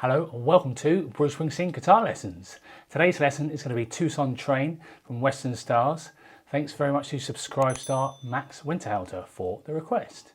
Hello and welcome to Bruce Springsteen Guitar Lessons. Today's lesson is going to be Tucson Train from Western Stars. Thanks very much to subscribe star Max Winterhalter for the request.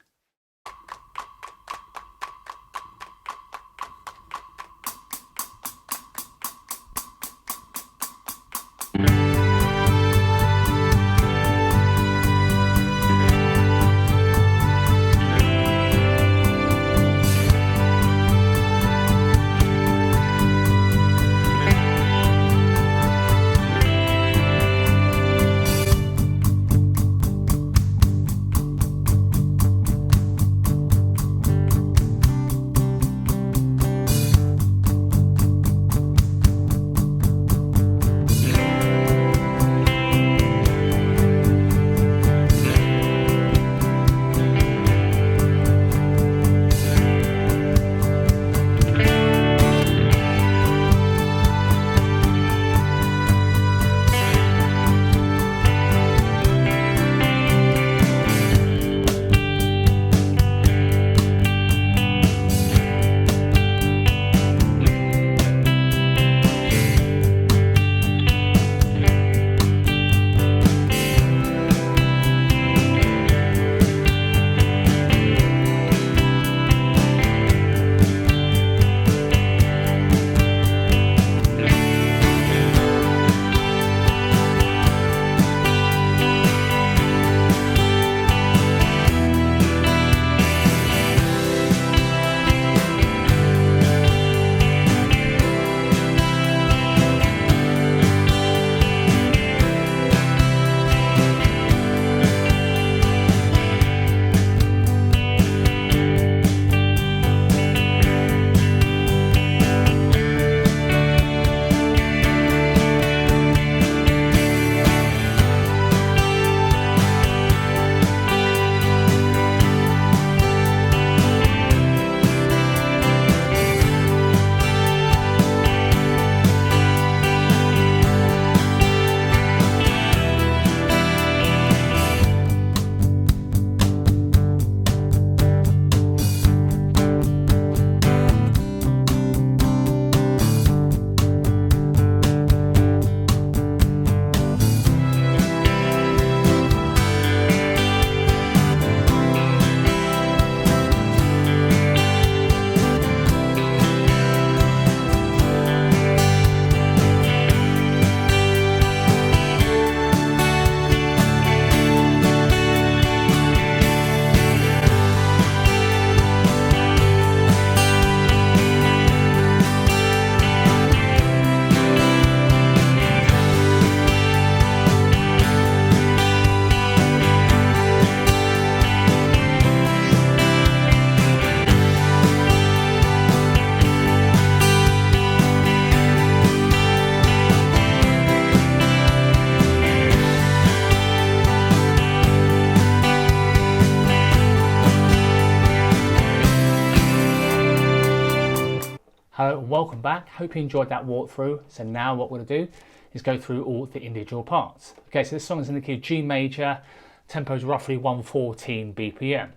Hello and welcome back. Hope you enjoyed that walkthrough. So now what we're going to do is go through all the individual parts. Okay, so this song is in the key of G major, tempo is roughly 114 BPM.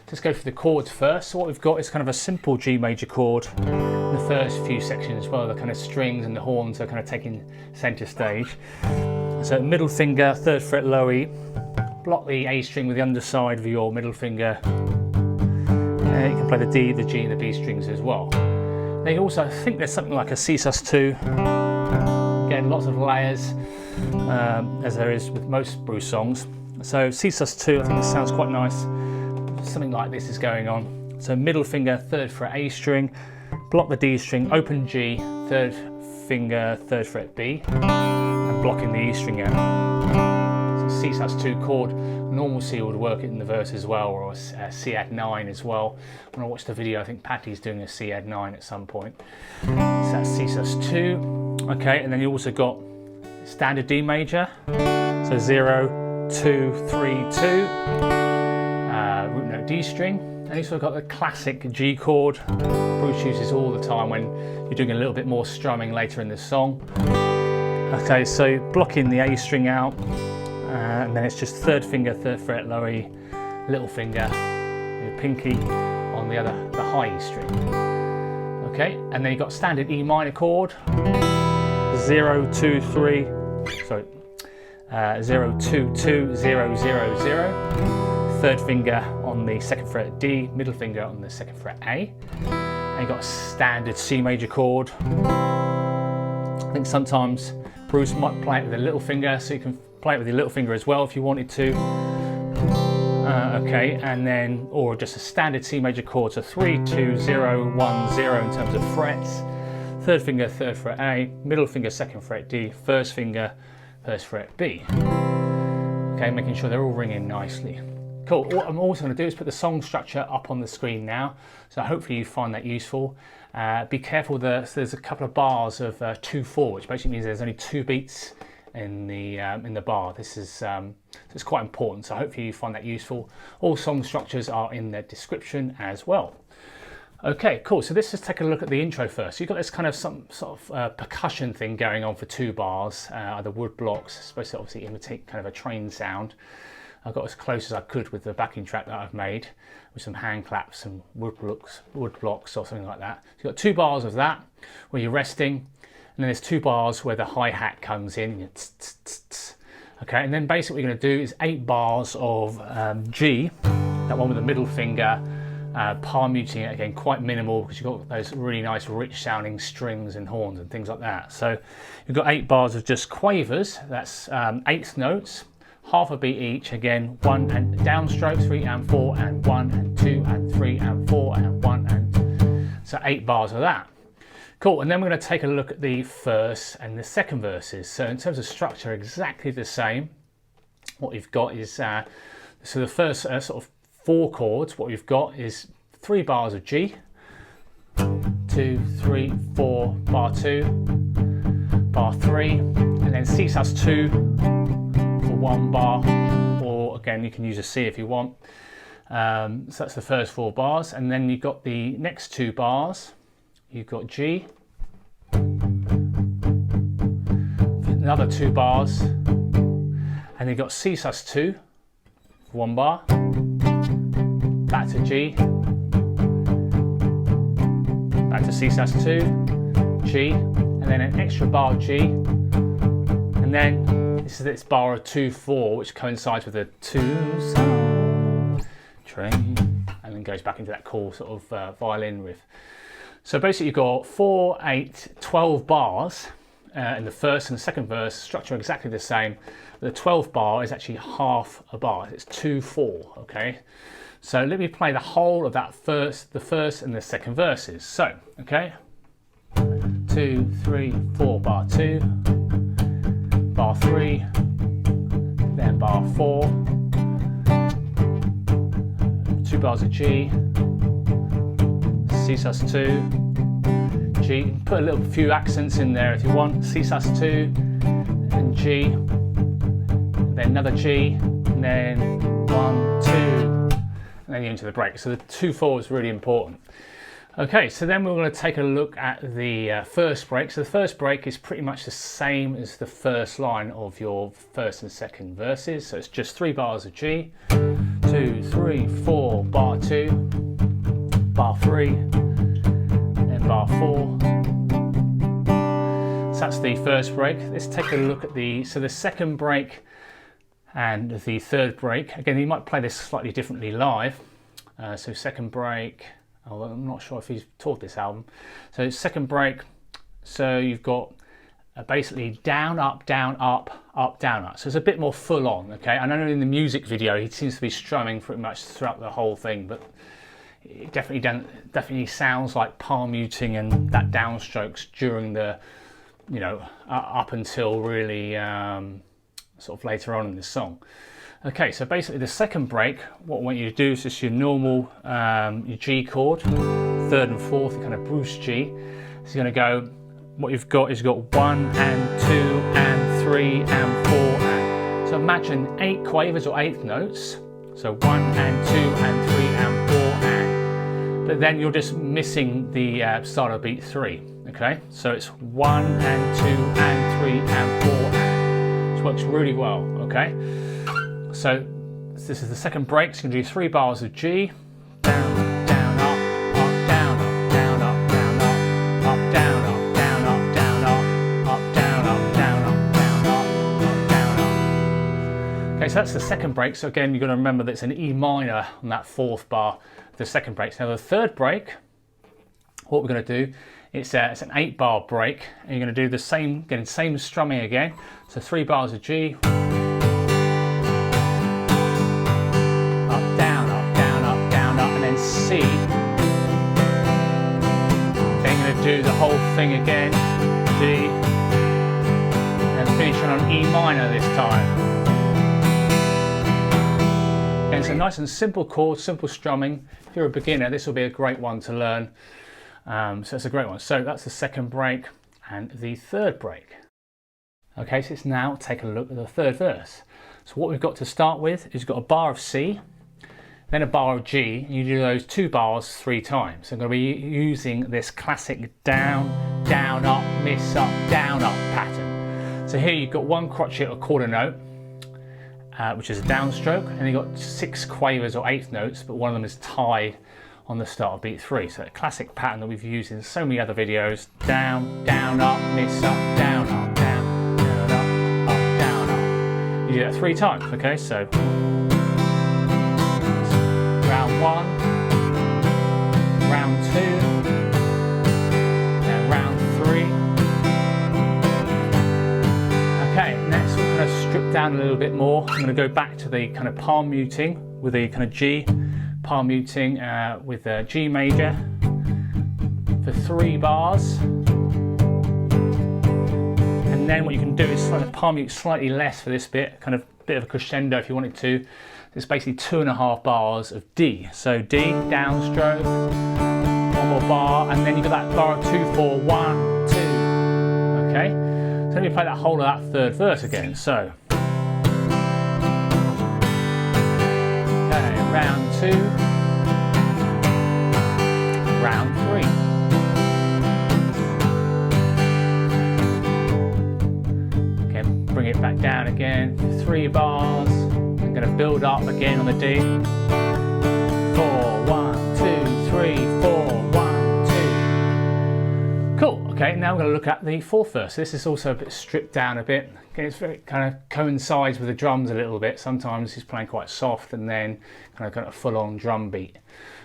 Let's go for the chords first. So what we've got is kind of a simple G major chord in the first few sections, well, the kind of strings and the horns are kind of taking centre stage. So middle finger, 3rd fret low E, block the A string with the underside of your middle finger. You can play the D, the G and the B strings as well. Then also, I think there's something like a C sus2. Again, lots of layers, as there is with most Bruce songs. So C sus2, I think this sounds quite nice. Something like this is going on. So middle finger, 3rd fret A string, block the D string, open G, 3rd finger, 3rd fret B, and blocking the E string out. So C sus2 chord. Normal C would work in the verse as well, or a C add 9 as well. When I watched the video, I think Patty's doing a C add 9 at some point. So that's C sus2. Okay, and then you also got standard D major. So 0, 2, 3, 2. Root note D string. And you also got the classic G chord. Bruce uses all the time when you're doing a little bit more strumming later in the song. Okay, so blocking the A string out. And then it's just 3rd finger, 3rd fret, low E, little finger, your pinky on the high E string. Okay, and then you've got standard E minor chord, 0, 2, 3, sorry, 0, 2, 2, 0, 0, 0. Third finger on the second fret D, middle finger on the second fret A. And you've got a standard C major chord. I think sometimes Bruce might play it with a little finger, so you can play it with your little finger as well if you wanted to. Okay, and then, or just a standard C major chord, so 3, 2, 0, 1, 0 in terms of frets. Third finger, third fret A, middle finger, second fret D, first finger, first fret B. Okay, making sure they're all ringing nicely. Cool, what I'm also going to do is put the song structure up on the screen now, so hopefully you find that useful. Be careful, there's a couple of bars of 2/4, which basically means there's only 2 beats in the bar. This is it's quite important, so hopefully you find that useful. All song structures are in the description as well. Okay, cool. So let's just take a look at the intro first. You've got this kind of some sort of percussion thing going on for 2 bars, the wood blocks, supposed to obviously imitate kind of a train sound. I got as close as I could with the backing track that I've made, with some hand claps and wood blocks or something like that. So you've got 2 bars of that where you're resting, and then there's 2 bars where the hi-hat comes in. And tss, tss, tss, tss. Okay, and then basically what you're going to do is 8 bars of G, that one with the middle finger, palm muting it again, quite minimal because you've got those really nice rich sounding strings and horns and things like that. So you've got 8 bars of just quavers, that's 8th notes, half a beat each, again 1 and downstroke, 3 and 4 and 1 and 2 and 3 and 4 and 1 and so 8 bars of that. Cool, and then we're going to take a look at the first and the second verses. So in terms of structure, exactly the same. What we've got is, so the first sort of 4 chords, what we've got is 3 bars of G, 2, 3, 4, bar 2, bar 3, and then C sus2 for 1 bar, or again you can use a C if you want. So that's the first 4 bars, and then you've got the next 2 bars. You've got G, another 2 bars, and you've got C sus2 for 1 bar, back to G, back to C sus2, G, and then an extra bar of G, and then this is this bar of 2/4, which coincides with the Tucson Train, and then goes back into that cool sort of violin riff. So basically you've got 4, 8, 12 bars in the first and the second verse, structure exactly the same. The 12th bar is actually half a bar, it's 2/4, okay? So let me play the whole of that the first and the second verses. So, okay, 2, 3, 4, bar 2, bar 3, then bar 4, 2 bars of G, C sus2, G, put a few accents in there if you want, C sus2 and G, then another G, and then 1, 2, and then you're into the break. So the 2/4 is really important. Okay, so then we're going to take a look at the first break. So the first break is pretty much the same as the first line of your first and second verses. So it's just 3 bars of G, 2, 3, 4, bar 2, bar 3, and bar 4. So that's the first break. Let's take a look at the second break and the third break. Again, you might play this slightly differently live. So second break, although I'm not sure if he's taught this album. So second break, so you've got basically down, up, down, up, up, down, up. So it's a bit more full on, okay? I know in the music video he seems to be strumming pretty much throughout the whole thing, but it definitely sounds like palm muting and that downstrokes during the, you know, up until really sort of later on in the song. Okay, so basically the second break, what I want you to do is just your normal your G chord, 3rd and 4th, kind of Bruce G. So you're going to go, what you've got is you've got 1 and 2 and 3 and 4 and. So imagine 8 quavers or 8th notes. So 1 and 2 and 3 and 4 and. But then you're just missing the start of beat 3. Okay, so it's 1 and 2 and 3 and 4 and. This works really well. Okay. So this is the second break, so you're going to do 3 bars of G, down, down, up, down, up, down, up, down, up, that's the second break. So again, you've got to remember that it's an E minor on that fourth bar, the second break. Now the third break, what we're going to do, it's an 8-bar break, and you're going to do the same, again, same strumming again. So 3 bars of G, up, down, up, down, up, down, up, and then C. Then you're going to do the whole thing again, D, and finish on E minor this time. Again, it's a nice and simple chord, simple strumming. If you're a beginner, this will be a great one to learn. So it's a great one. So that's the second break and the third break. Okay, so it's now take a look at the third verse. So what we've got to start with is you've got a bar of C, then a bar of G, and you do those 2 bars 3 times. So I'm going to be using this classic down, down, up, miss, up, down, up pattern. So here you've got 1 crotchet or quarter note, which is a downstroke, and you've got 6 quavers or 8th notes, but one of them is tied on the start of beat 3. So a classic pattern that we've used in so many other videos. Down, down, up, miss, up, down, up, down, down, up, down, up. You do that 3 times, okay? So round 1, round 2, and round 3. Okay, next we're going to strip down a little bit more. I'm going to go back to the kind of palm muting with the kind of G, palm muting with the G major for 3 bars, and then what you can do is palm mute slightly less for this bit, kind of bit of a crescendo if you wanted to. It's basically 2.5 bars of D. So D, downstroke, 1 more bar, and then you've got that bar of 2, 4, 1, 2. Okay, so let me play that whole of that third verse again. So round 2, round 3. Okay, bring it back down again, 3 bars. I'm going to build up again on the D. 4, 1, 2, 3, 4, 1, 2. Cool. Okay, now we're going to look at the fourth verse. This is also a bit stripped down a bit. Okay, it's very kind of coincides with the drums a little bit. Sometimes he's playing quite soft and then kind of full-on drum beat.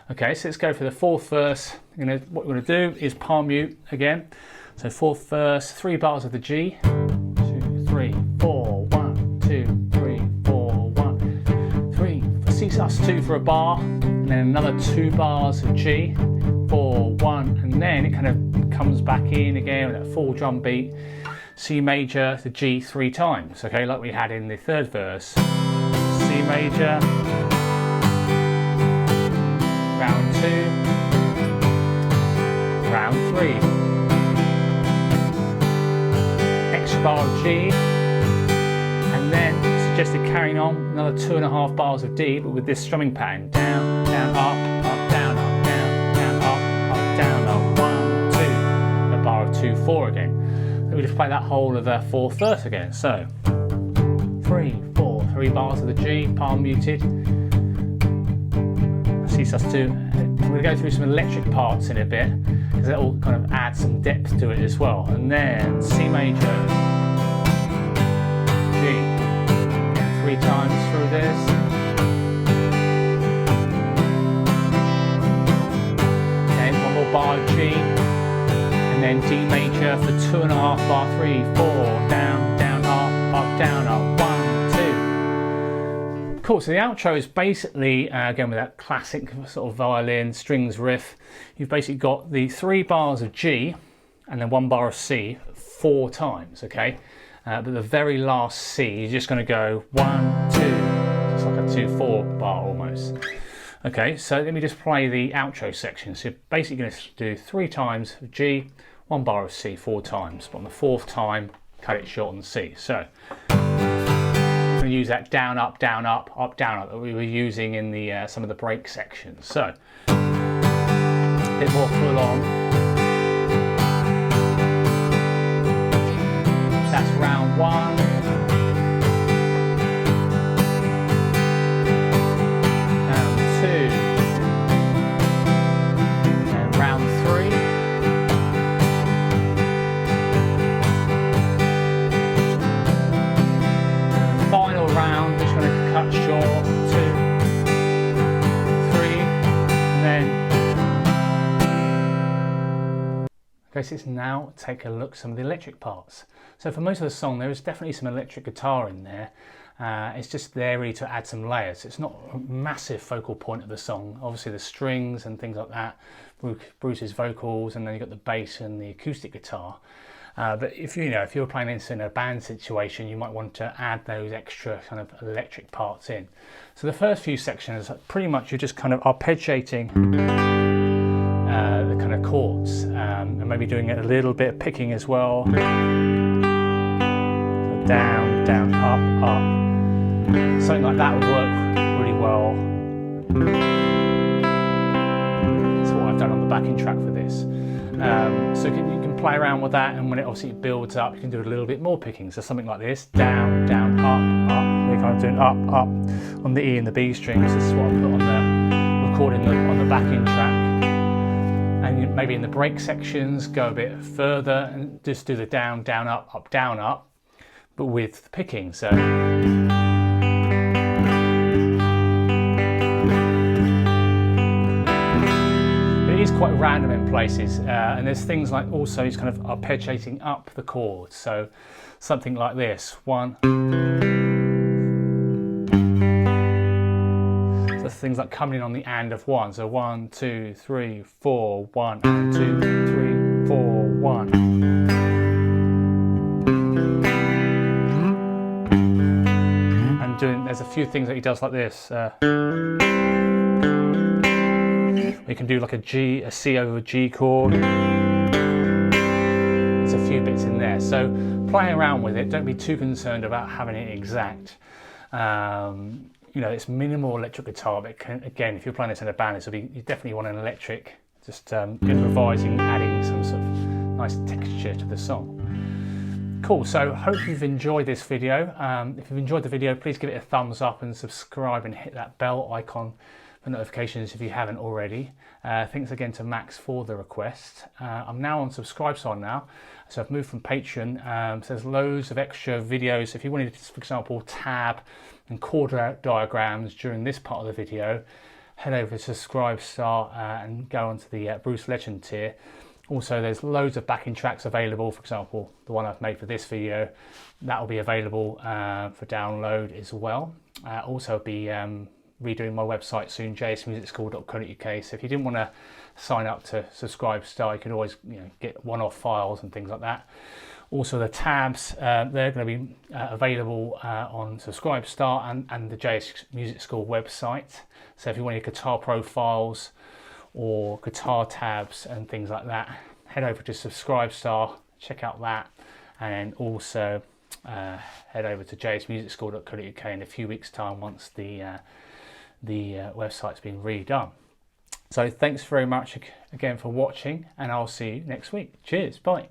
Okay, so let's go for the fourth verse. What we're going to do is palm mute again. So fourth verse, 3 bars of the G. 2, 3, 4, 1, 2, 3, 4, 1, 3. C sus2 for a bar, and then another 2 bars of G. 4, 1, and then it kind of comes back in again with that full drum beat. C major to G 3 times, okay, like we had in the third verse. C major, round 2, round 3. Extra bar of G, and then suggested carrying on another 2.5 bars of D, but with this strumming pattern. Down, down, up, down, up, down, down, up, down, up, 1, 2. A bar of 2, 4 again. Let me just play that whole of the fourth verse again. So 3, 4, 3 bars of the G, palm muted. C sus2. I'm going to go through some electric parts in a bit because that will kind of add some depth to it as well. And then C major, G, 3 times through this. Okay, 1 more bar of G. And then D major for 2.5 bar 3, 4, down, down, up, down, up, 1, 2. Cool, so the outro is basically, again with that classic sort of violin strings riff, you've basically got the 3 bars of G and then 1 bar of C 4 times, okay? But the very last C, you're just going to go 1, 2, it's like a 2-4 bar almost. Okay, so let me just play the outro section. So you're basically going to do 3 times of G, 1 bar of C 4 times, but on the 4th time, cut it short on the C. So I'm going to use that down, up, down, up, down, up that we were using in the some of the break sections. So a bit more full on. That's round 1. Round 2. And round 3. Final round, just going to Okay, so let's now take a look at some of the electric parts. So for most of the song, there is definitely some electric guitar in there. It's just there really to add some layers. It's not a massive focal point of the song. Obviously the strings and things like that, Bruce's vocals, and then you've got the bass and the acoustic guitar. But if you're playing this in a band situation, you might want to add those extra kind of electric parts in. So the first few sections, pretty much you're just kind of arpeggiating the kind of chords, and maybe doing a little bit of picking as well. So down, down, up, up. Something like that would work really well. That's what I've done on the backing track for this. So you can play around with that, and when it obviously builds up, you can do a little bit more picking. So something like this, down, down, up, up. We're kind of doing up, up on the E and the B strings. This is what I put on the recording on the backing track. And maybe in the break sections, go a bit further and just do the down, down, up, down, up, but with picking. So it is quite random in places, and there's things like also he's kind of arpeggiating up the chords. So something like this, one. So things like coming in on the and of one. So 1, 2, 3, 4, 1, and 2, 3, 4, 1. And there's a few things that he does like this. You can do like a C over a G chord. There's a few bits in there. So play around with it. Don't be too concerned about having it exact. It's minimal electric guitar, but again, if you're playing this in a band, you definitely want an electric. Just improvising, adding some sort of nice texture to the song. Cool, so hope you've enjoyed this video. If you've enjoyed the video, please give it a thumbs up and subscribe and hit that bell icon for notifications if you haven't already. Thanks again to Max for the request. I'm now on Subscribestar now, so I've moved from Patreon. So there's loads of extra videos. If you wanted to, for example, tab and chord diagrams during this part of the video, head over to Subscribestar and go onto the Bruce Legend tier. Also, there's loads of backing tracks available. For example, the one I've made for this video, that will be available for download as well. Also, I'll be redoing my website soon, jsmusicschool.co.uk. So if you didn't want to sign up to Subscribestar, you can always get one-off files and things like that. Also the tabs, they're going to be available on Subscribestar and the JS Music School website. So if you want your guitar profiles or guitar tabs and things like that, head over to Subscribestar, check out that, and also head over to jsmusicschool.co.uk in a few weeks' time once the website's been redone. So thanks very much again for watching, and I'll see you next week. Cheers, bye.